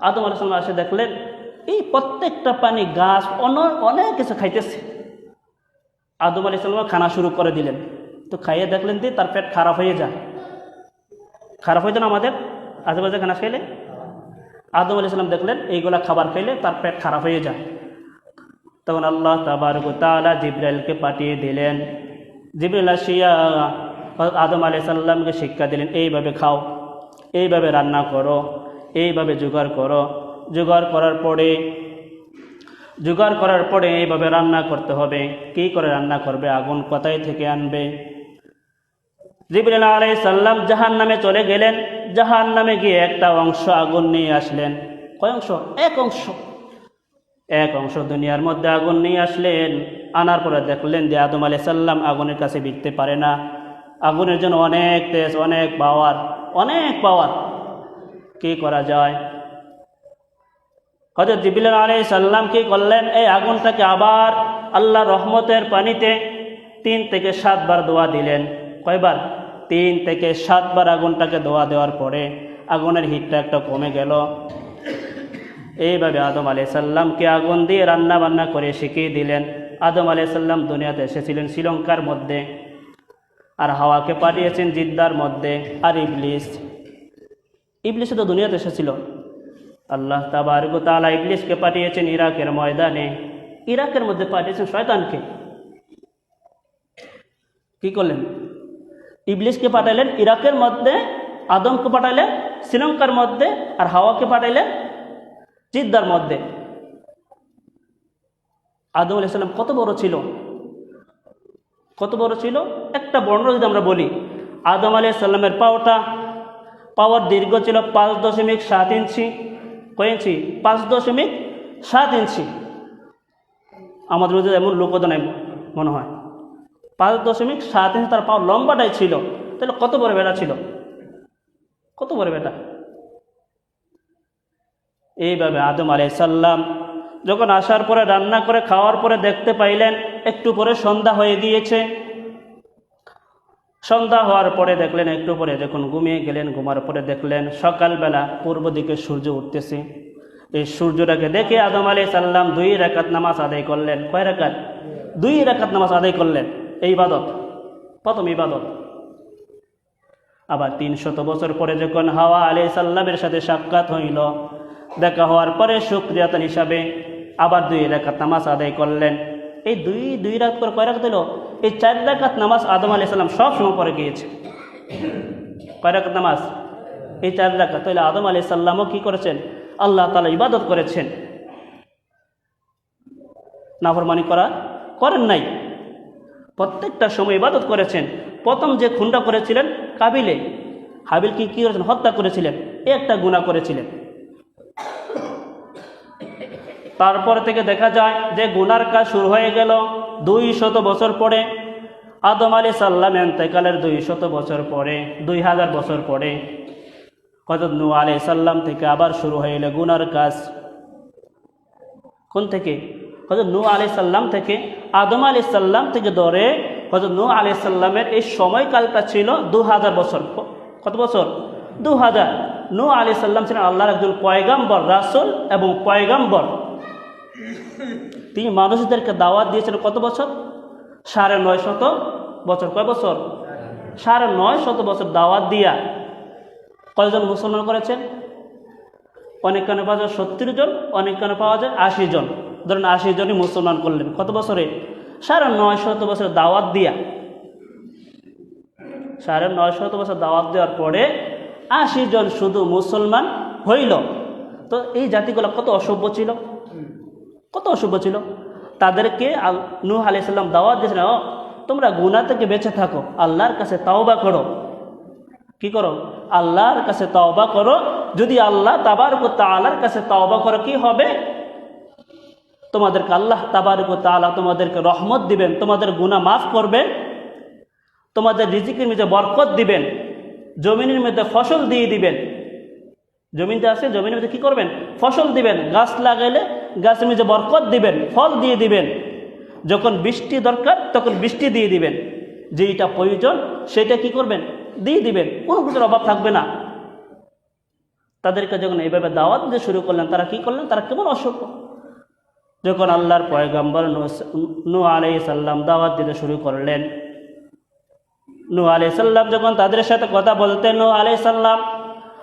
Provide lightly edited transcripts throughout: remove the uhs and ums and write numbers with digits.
আদম আলাইহিস সালাম এসে দেখলেন এই প্রত্যেকটা প্রাণী গাছ অনেক কিছু খাইতেছে। আদম আলাইহিস সালাম খানা শুরু করে দিলেন। তো খাইয়ে দেখলেন যে তার পেট খারাপ হয়ে যায়। খারাপ হয়ে যায় না আমাদের আজেবাজে খানা খাইলে? আদম আলাইহিস সালাম দেখলেন এইগুলা খাবার খাইলে তার পেট খারাপ হয়ে যায়। তখন আল্লাহ তাবারক ওয়া তাআলা জিবরাইলকে পাঠিয়ে দিলেন। জিবরাইল আসিয়া আদম আলাইহিস সালামকে শিক্ষা দিলেন, এইভাবে খাও, এইভাবে রান্না করো, এইভাবে জোগাড় করো। জোগাড় করার পরে এইভাবে রান্না করতে হবে। কী করে রান্না করবে? আগুন কোথায় থেকে আনবে? জিবরাইল আলাইহিস সালাম জাহান্নামে চলে গেলেন। জাহান্নামে গিয়ে একটা অংশ আগুন নিয়ে আসলেন। কয় অংশ? এক অংশ দুনিয়ার মধ্যে আগুন নিয়ে আসলেন। আনার পরে দেখলেন যে আদম আলাইহিস সালাম আগুনের কাছে বিকতে পারে না। আগুনের জন্য অনেক তেজ, অনেক পাওয়ার। কি করা যায়? হযরত জিবরিল আলাইহিস সালাম কি করলেন? এই আগুনটাকে আবার আল্লাহর রহমতের পানিতে 3 থেকে 7 বার দোয়া দিলেন। কয়বার? 3 থেকে 7 বার আগুনটাকে দোয়া দেওয়ার পরে আগুনের হিটটা একটা কমে গেল। এইভাবে আদম আলাইহিস সালামকে আগুন দিয়ে রান্না বান্না করে শিখিয়ে দিলেন। আদম আলাইহিস সালাম দুনিয়াতে এসেছিলেন শ্রীলঙ্কার মধ্যে, আর হাওয়াকে পাঠিয়েছেন জিদ্দার মধ্যে। আর ইবলিস তো দুনিয়াতে এসেছিল। আল্লাহ তাবারক ওয়া তাআলা ইবলিসকে পাঠিয়েছেন ইরাকের ময়দানে। ইরাকের মধ্যে পাঠিয়েছেন শয়তানকে। কি করলেন? ইবলিসকে পাঠাইলেন ইরাকের মধ্যে, আদমকে পাঠাইলেন শ্রীলঙ্কার মধ্যে, আর হাওয়াকে পাঠাইলেন জিদ্দার মধ্যে। আদম আলাইহিস সালাম কত বড় ছিল? একটা বর্ণনা যদি আমরা বলি, আদম আলাইহিস সালামের পাওয়ার দৈর্ঘ্য ছিল 5.7 ইঞ্চি। কয় ইঞ্চি? 5.7 ইঞ্চি। আমাদের মধ্যে এমন লোকও নাই মনে হয়। 5.7 ইঞ্চি তার পাওয়ার লম্বাটাই ছিল। তাহলে কত বড় বেটা ছিল? এইভাবে আদম আলাইহিস সালাম যখন আসার পরে রান্না করে খাওয়ার পরে দেখতে পাইলেন একটু পরে সন্ধ্যা হয়ে গিয়েছে। সন্ধ্যা হওয়ার পরে দেখলেন, একটু পরে যখন ঘুমিয়ে গেলেন, ঘুমার পরে দেখলেন সকালবেলা পূর্ব দিকে সূর্য উঠতেছে। এই সূর্যটাকে দেখে আদম আলাইহিস সালাম 2 রাকাত নামাজ আদায় করলেন। কয় রাকাত? 2 রাকাত নামাজ আদায় করলেন। এই ইবাদত, প্রথম ইবাদত। আবার 300 বছর পরে যখন হাওয়া আলাইহিস সালামের সাথে সাক্ষাৎ হইল, দেখা হওয়ার পরে শুকরিয়াতান হিসাবে আবার 2 রাকাত নামাজ আদায় করলেন। এই দুই রাকাত করে কয় রাকাত হলো? এই 4 রাকাত নামাজ আদম আলাইহিস সালাম সব সময় পরে গিয়েছে। কয় রাকাত নামাজ? এই 4 রাকাত। তাহলে আদম আলাইহিস সালামও কি করেছেন? আল্লাহ তাআলা ইবাদত করেছেন, নাফরমানি করেন নাই। প্রত্যেকটা সময় ইবাদত করেছেন। প্রথম যে খুনটা করেছিলেন হাবিল কি করেছেন? হত্যা করেছিলেন। একটা গুনাহ করেছিলেন। তারপর থেকে দেখা যায় যে গুনার কাজ শুরু হয়ে গেল 200 বছর পরে। আদম আলাইহিস সালাম ইন্তেকালের 200 বছর পরে, 2000 বছর পরে হযরত নূহ আলাইহিস সালাম থেকে আবার শুরু হইল গুনার কাজ। কোন থেকে? হযরত নূহ আলাইহিস সালাম থেকে, আদম আলাইহিস সালাম থেকে ধরে হযরত নূহ আলাইহিস সালামের এই সময়কালটা ছিল 2000 বছর। কত বছর? 2000। নূহ আলাইহিস সালাম ছিলেন আল্লাহর একজন পয়গম্বর, রাসূল এবং পয়গম্বর। তিনি মানুষদেরকে দাওয়াত দিয়েছেন কত বছর? 950 বছর। কয় বছর? 950 বছর দাওয়াত দিয়া কয়জন মুসলমান করেছেন? অনেক কানে পাওয়া যায় 70 জন, অনেক কানে পাওয়া যায় 80 জন। ধরেন 80 জনই মুসলমান করলেন। কত বছরে? 950 বছর দাওয়াত দিয়া। 950 বছর দাওয়াত দেওয়ার পরে 80 জন শুধু মুসলমান হইল। তো এই জাতিগুলো কত অসভ্য ছিল। তাদেরকে নূহ আলাইহিস সালাম দাওয়াত দিয়েছেন, তোমরা গুনাহ থেকে বেঁচে থাকো, আল্লাহর কাছে তাওবা করো। কি করো? আল্লাহর কাছে তাওবা করো। যদি আল্লাহ তাবারক ওয়া তাআলার কাছে তাওবা করো, কি হবে? তোমাদেরকে আল্লাহ তাবারক ওয়া তাআলা তোমাদেরকে রহমত দিবেন, তোমাদের গুনাহ মাফ করবেন, তোমাদের রিজিকের মধ্যে বরকত দিবেন, জমিনের মধ্যে ফসল দিয়ে দিবেন। জমিনতে আছে, জমিনের মধ্যে কি করবেন? ফসল দিবেন। গাছ লাগাইলে গাছের মধ্যে বরকত দিবেন, ফল দিয়ে দিবেন। যখন বৃষ্টি দরকার তখন বৃষ্টি দিয়ে দিবেন। যেটা প্রয়োজন সেটা কি করবেন? দিয়ে দিবেন। কোনো কিছুর অভাব থাকবে না। তাদেরকে যখন এইভাবে দাওয়াত দিতে শুরু করলেন, তারা কি করলেন? তারা কেমন অসভ্য। যখন আল্লাহর পয়গম্বর নূহ আলাইহিস সালাম দাওয়াত দিতে শুরু করলেন, নূহ আলাইহিস সালাম যখন তাদের সাথে কথা বলতেন, নূহ আলাইহিস সালাম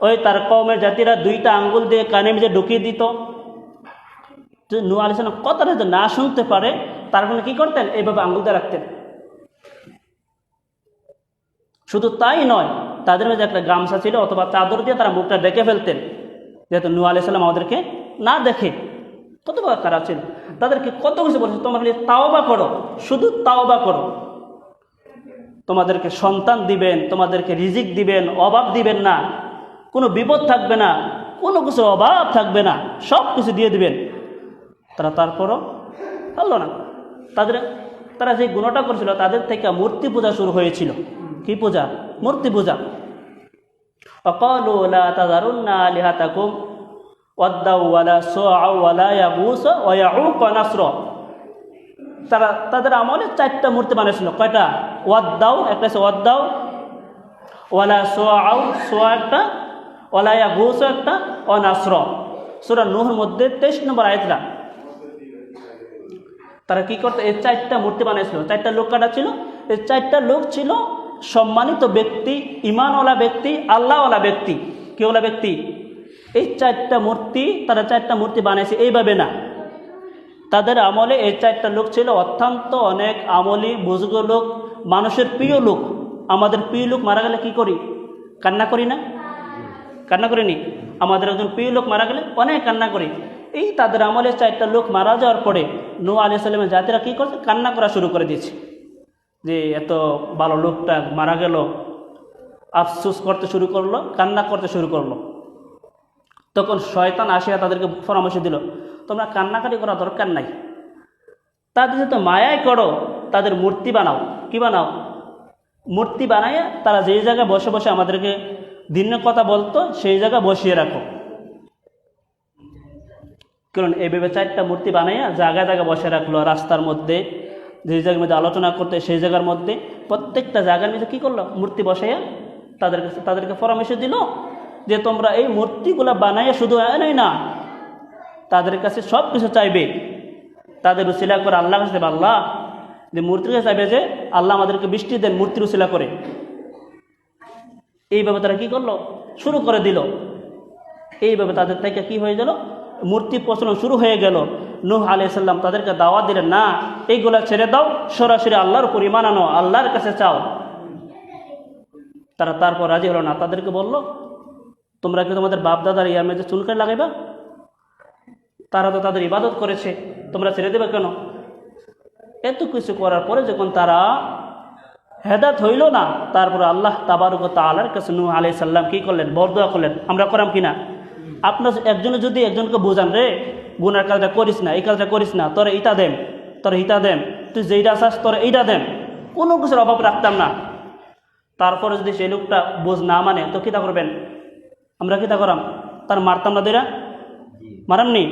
ওই তার কওমের জাতিরা 2টা আঙ্গুল দিয়ে কানে মিজে ঢুকিয়ে দিত। নূহ আলাইহিস সালাম কথাটা যদি না শুনতে পারে, তার জন্য কি করতেন? এইভাবে আঙ্গুল দিয়ে রাখতেন। শুধু তাই নয়, তাদের মধ্যে একটা গামছা ছিল অথবা চাদর দিয়ে তারা মুখটা ঢেকে ফেলতেন, যেহেতু নূহ আলাইহিস সালাম আমাদেরকে না দেখে। কত বড় খারাপ ছিল। তাদেরকে কত কিছু বলেছে, তোমরা তাওবা করো, শুধু তাওবা করো, তোমাদেরকে সন্তান দিবেন, তোমাদেরকে রিজিক দিবেন, অভাব দিবেন না, কোনো বিপদ থাকবে না, কোনো কিছু অভাব থাকবে না, সব কিছু দিয়ে দিবেন। তারপরও পারল না। তারা যে গুণটা করেছিল, তাদের থেকে মূর্তি পূজা শুরু হয়েছিল। কি পূজা? মূর্তি পূজা। وقالوا لا تذرن آلهتكم ودا ولا سواع ولا يغوث ويعوق ونسر। তাদের আমলে 4টা মূর্তি বানিয়েছিল। কয়টা? ওয়াদ্দাও একটা, ওয়াদ্দাও, ওয়ালা সোয়াও সোয়া একটা, ওয়ালা ইয়াগুস একটা, ও নাসর। সূরা নূহের মধ্যে 23 নম্বর আয়াতটা। তারা কি করতে? এই 4টা মূর্তি বানিয়েছিল। 4টা লোক কাটা ছিল। এই 4টা লোক ছিল সম্মানিত ব্যক্তি, ইমানওয়ালা ব্যক্তি, আল্লাহওয়ালা ব্যক্তি। কেওয়ালা ব্যক্তি? এই 4টা মূর্তি, তারা 4টা মূর্তি বানিয়েছে এইভাবে না। তাদের আমলে এই 4টা লোক ছিল অত্যন্ত অনেক আমলি বুজুর্গ লোক, মানুষের প্রিয় লোক। আমাদের প্রিয় লোক মারা গেলে কি করি? কান্না করি না? কান্না করিনি? আমাদের একজন প্রিয় লোক মারা গেলে অনেক কান্না করি। এই তাদের আমলে 4টা লোক মারা যাওয়ার পরে নূহ আলাইহিস সালামের জাতিরা কী করছে? কান্না করা শুরু করে দিয়েছে, যে এত ভালো লোকটা মারা গেল। আফসোস করতে শুরু করলো, কান্না করতে শুরু করলো। তখন শয়তান আসিয়া তাদেরকে পরামর্শ দিল, তোমরা কান্নাকাটি করা দরকার নাই, তাদের যত মায়াই করো, তাদের মূর্তি বানাও। কি বানাও? মূর্তি বানাইয়া তারা যেই জায়গায় বসে বসে আমাদেরকে দিনের কথা বলতো, সেই জায়গায় বসিয়ে রাখো। কারণ এইভাবে 4টা মূর্তি বানাইয়া জায়গায় জায়গায় বসে রাখলো। রাস্তার মধ্যে, যে জায়গার মধ্যে আলোচনা করতে, সেই জায়গার মধ্যে, প্রত্যেকটা জায়গার মধ্যে কী করলো? মূর্তি বসাইয়া তাদেরকে পরামর্শ দিল যে তোমরা এই মূর্তিগুলো বানাইয়া শুধু এনেই না, তাদের কাছে সব কিছু চাইবে। তাদের উসিলা করে আল্লাহ কাছে, আল্লাহ যে মূর্তিকে চাইবে যে আল্লাহ আমাদেরকে বৃষ্টি দেন মূর্তির উসিলা করে। এইভাবে তারা কি করলো? শুরু করে দিল। এইভাবে তাদের থেকে কি হয়ে গেল? মূর্তি প্রচলন শুরু হয়ে গেল। নূহ আলাইহিস সালাম তাদেরকে দাওয়াত দিলেন, না, এইগুলা ছেড়ে দাও, সরাসরি আল্লাহর উপর ঈমান আনো, আল্লাহর কাছে চাও। তারা তারপর রাজি হলো না। তাদেরকে বলল, তোমরা কি তোমাদের বাপ দাদার ইয়ার মধ্যে চুলকায় লাগাইবা? তারা তো তাদের ইবাদত করেছে, তোমরা ছেড়ে দেবে কেন? এত কিছু করার পরে যখন তারা হেদায়েত হইল না, তারপরে আল্লাহ তাবারক ওয়া তাআলার কাছে নূহ আলাইহিস সালাম কি করলেন? বরদোয়া করলেন। আমরা করাম কিনা? আপনার একজনে যদি একজনকে বোঝান, রে গুনার কাজটা করিস না, এই কাজটা করিস না, তোরা ইটা দেন, তোরা ইটা দেন, তুই যেইটা চাস তোরা এইটা দেন, কোনো কিছুর অভাব রাখতাম না। তারপরে যদি সেই লোকটা বোঝ না মানে, তো কিতা করবেন? আমরা কিতা করাম? তার মারতাম না? দেরা মারামনি?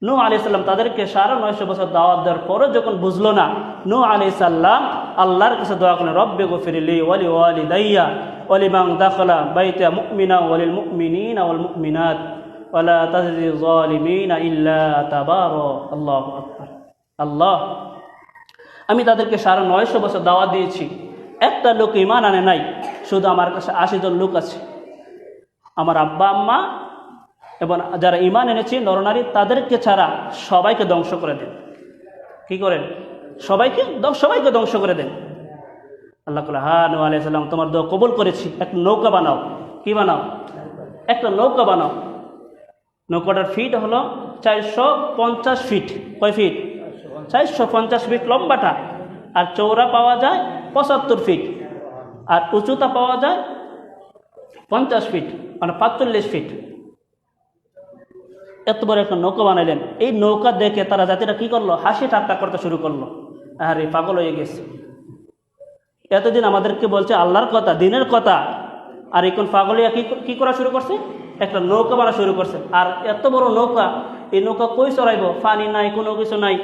নূহ আলাইহিস সালাম তাদেরকে 950 বছর দাওয়াত দেওয়ার পরে যখন বুঝলো না, নূহ আলাইহিস সালাম আল্লাহর কাছে দোয়া করলেন, রব্বি গফিরলি ওয়ালি ওয়ালিদাইয়া ওয়ালিমান দাখালা বাইতা মুমিনা ওয়ালিল মুমিনিনা ওয়াল মুমিনাত ওয়ালা তাজিদি যালিমিনা ইল্লা তাবারা। আল্লাহু আকবার। আল্লাহ, আমি তাদেরকে 950 বছর দাওয়াত দিয়েছি, একটা লোক ঈমান আনে নাই। শুধু আমার কাছে 80 জন লোক আছে, আমার আব্বা আম্মা এবং যারা ঈমান এনেছে নরনারী, তাদেরকে ছাড়া সবাইকে ধ্বংস করে দেন। কি করেন? সবাইকে ধ্বংস করে দেন। আল্লাহ বলে, হ্যাঁ নূহ আলাইহিস সালাম, তোমার দোয়া কবুল করেছি, একটা নৌকা বানাও। কি বানাও? একটা নৌকা বানাও। নৌকাটার ফিট হলো 450 ফিট। কয় ফিট? 450 ফিট লম্বাটা, আর চৌড়া পাওয়া যায় 75 ফিট, আর উঁচুতা পাওয়া যায় 50 ফিট, মানে 45 ফিট। এত বড় একটা নৌকা বানাইলেন। এই নৌকা দেখে তারা জাতিরা কি করলো? হাসি ঠাট্টা করতে শুরু করলো। আরে পাগল হয়ে গেছে, এতদিন আমাদেরকে বলছে আল্লাহর কথা, দিনের কথা, আর এখন পাগল হইয়া কি করা শুরু করছে? একটা নৌকা বানা শুরু করছে। আর এত বড় নৌকা, এই নৌকা কই চড়াইব? পানি নাই, কোনো কিছু নাই,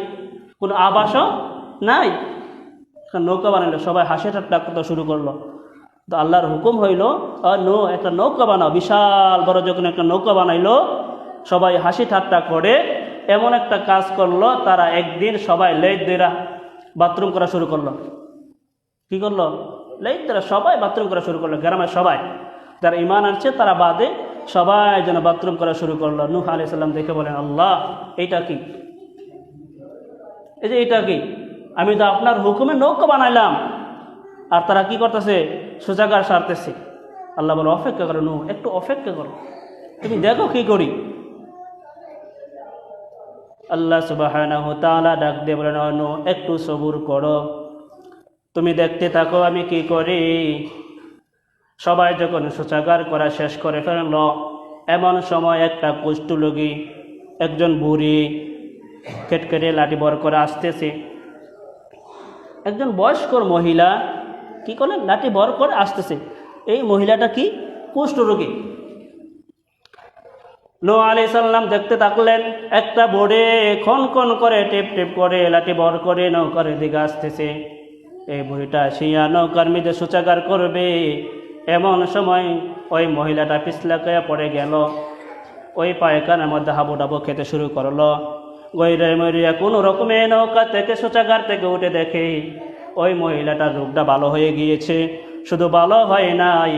কোনো আবাসও নাই। নৌকা বানাইলো, সবাই হাসি ঠাট্টা করতে শুরু করলো। তো আল্লাহর হুকুম হইল একটা নৌকা বানাও, বিশাল বড় যখন একটা নৌকা বানাইলো, সবাই হাসি ঠাট্টা করে এমন একটা কাজ করলো, তারা একদিন সবাই লেজ দেরা বাথরুম করা শুরু করলো। কি করলো? লেজ দেরা সবাই বাথরুম করা শুরু করলো। গ্রামের সবাই যারা ঈমান আনছে তারা বাদে সবাই যেন বাথরুম করা শুরু করলো। নূহ আলাইহিস সালাম দেখে বলেন, আল্লাহ এইটা কি? এই যে এটা কি? আমি তো আপনার হুকুমে নৌকা বানাইলাম, আর তারা কি করতেছে? শৌচাগার সারতেছে। আল্লাহ বলে, অপেক্ষা করো নূহ, একটু অপেক্ষা করো, তুমি দেখো কি করি। আল্লাহ সুবহানাহু ওয়া তাআলা ডাক দিয়ে বলেন, নূহ একটু সবুর করো, তুমি দেখতে থাকো আমি কি করি। সবাই যখন শৌচাগার করা শেষ করে ফেলল, এমন সময় একটা কুষ্ঠরোগী, একজন বুড়ি কেটকেটে লাঠি বর করে আসতেছে। একজন বয়স্কর মহিলা কি করলেন? লাঠি বর করে আসতেছে। এই মহিলাটা কি? কুষ্ঠরোগী। নূহ আলাইহিস সালাম দেখতে থাকলেন, একটা বোর্ডে খন খন করে টেপ টেপ করে লাঠি বর করে নৌকার দিকে আসতেছে। এই বুড়িটা শিয়া নৌকার মধ্যে শৌচাগার করবে, এমন সময় ওই মহিলাটা পিছলাকায়া পড়ে গেল। ওই পায়খানার মধ্যে হাবুডাবু খেতে শুরু করলো। গৈরে মরিয়া কোনো রকমে নৌকা থেকে শৌচাগার থেকে উঠে দেখে ওই মহিলাটার রোগটা ভালো হয়ে গিয়েছে। শুধু ভালো হয় নাই,